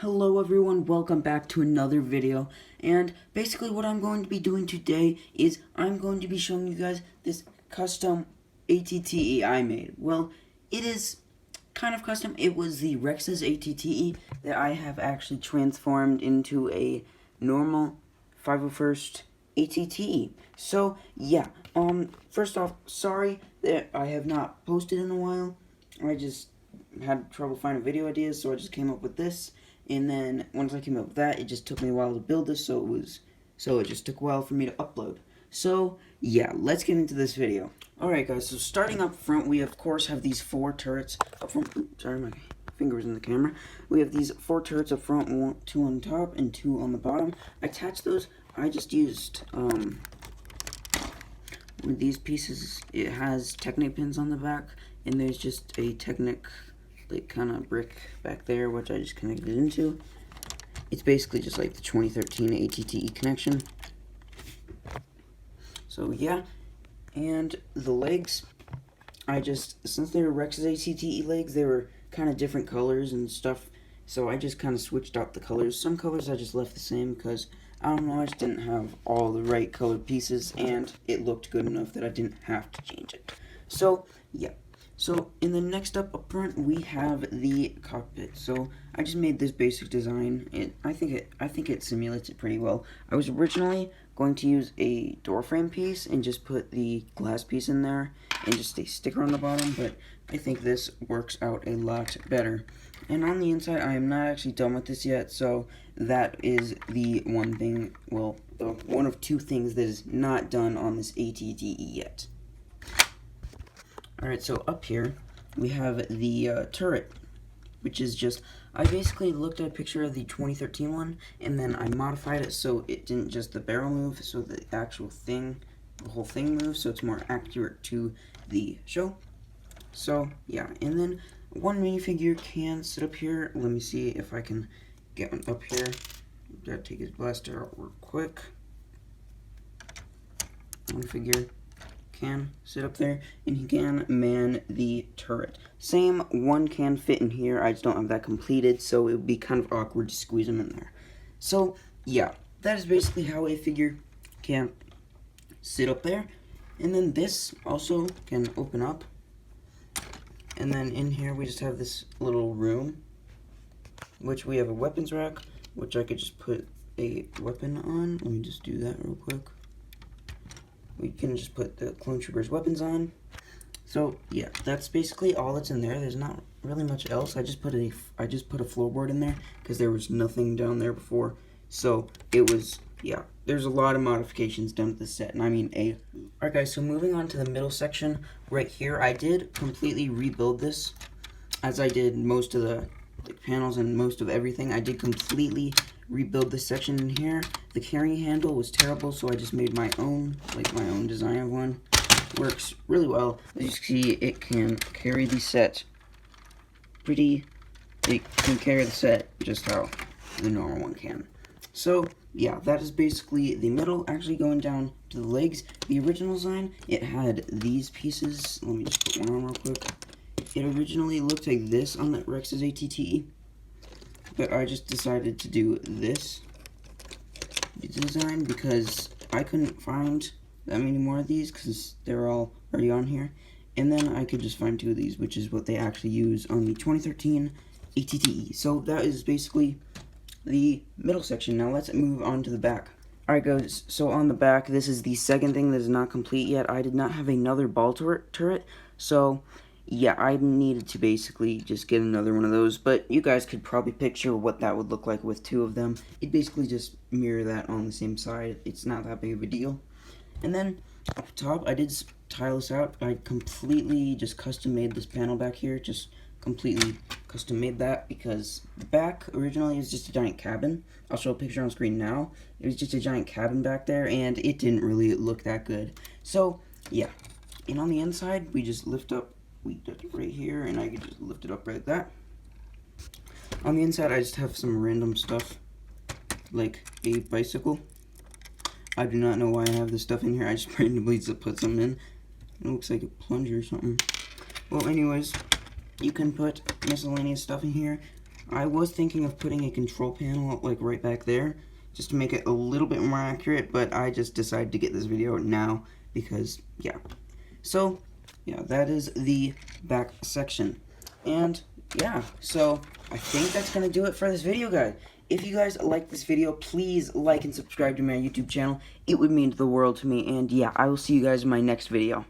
Hello everyone, welcome back to another video, and basically what I'm going to be doing today is I'm going to be showing you guys this custom ATTE I made. Well, it is kind of custom. It was the Rex's ATTE that I have actually transformed into a normal 501st ATTE. So, yeah, first off, sorry that I have not posted in a while. I just had trouble finding video ideas, so I just came up with this. And then once I came up with that, it just took me a while to build this, so it just took a while for me to upload. So yeah, let's get into this video. Alright guys, so starting up front, we of course have these 4 turrets up front. Oops, sorry, my finger was in the camera. We have these 4 turrets up front, 2 on top and 2 on the bottom. I attached those. I just used with these pieces. It has Technic pins on the back, and there's just a Technic like kind of brick back there, which I just connected into. It's basically just like the 2013 ATTE connection. So yeah, and the legs, since they were Rex's ATTE legs, they were kind of different colors and stuff, so I just kind of switched out the colors. Some colors I just left the same because, I don't know, I just didn't have all the right colored pieces, and it looked good enough that I didn't have to change it. So yeah. So in the next up front, we have the cockpit. So I just made this basic design. I think it simulates it pretty well. I was originally going to use a door frame piece and just put the glass piece in there and just a sticker on the bottom, but I think this works out a lot better. And on the inside, I am not actually done with this yet, so that is the one thing, well, one of 2 things that is not done on this ATTE yet. Alright, so up here, we have the turret, which is just, I basically looked at a picture of the 2013 one, and then I modified it so it didn't just the barrel move, so the actual thing, the whole thing moves, so it's more accurate to the show. So, yeah, and then one minifigure can sit up here. Let me see if I can get one up here. Gotta take his blaster out real quick. One figure can sit up there, and he can man the turret. Same one can fit in here, I just don't have that completed, so it would be kind of awkward to squeeze him in there. So yeah, that is basically how a figure can sit up there. And then this also can open up, and then in here we just have this little room, which we have a weapons rack, which I could just put a weapon on. Let me just do that real quick. We can just put the clone troopers' weapons on. So yeah, that's basically all that's in there. There's not really much else. I just put a floorboard in there because there was nothing down there before. So it was, yeah, there's a lot of modifications done to the set, and I mean Alright guys, so moving on to the middle section right here, I did completely rebuild this, as I did most of the panels and most of everything. I did completely rebuild this section in here. The carrying handle was terrible, so I just made my own, my own design of one. Works really well. As you see, it can carry the set it can carry the set just how the normal one can. So yeah, that is basically the middle. Actually, going down to the legs, the original design, it had these pieces. Let me just put one on real quick. It originally looked like this on the Rex's ATTE, but I just decided to do this design because I couldn't find that many more of these because they're all already on here. And then I could just find 2 of these, which is what they actually use on the 2013 ATTE. So that is basically the middle section. Now let's move on to the back. Alright guys, so on the back, this is the second thing that is not complete yet. I did not have another ball turret, so yeah, I needed to basically just get another one of those, but you guys could probably picture what that would look like with 2 of them. It basically just mirror that on the same side. It's not that big of a deal. And then up top, I did tile this out. I completely just custom made this panel back here, just completely custom made that because the back originally is just a giant cabin. I'll show a picture on screen now. It was just a giant cabin back there, and it didn't really look that good. So yeah, and on the inside, we just lift up. We did it right here, and I can just lift it up right like that. On the inside, I just have some random stuff, like a bicycle. I do not know why I have this stuff in here. I just randomly put some in. It looks like a plunger or something. Well, anyways, you can put miscellaneous stuff in here. I was thinking of putting a control panel like right back there, just to make it a little bit more accurate, but I just decided to get this video now because, yeah. So, yeah, that is the back section. And, yeah, so I think that's going to do it for this video, guys. If you guys like this video, please like and subscribe to my YouTube channel. It would mean the world to me. And, yeah, I will see you guys in my next video.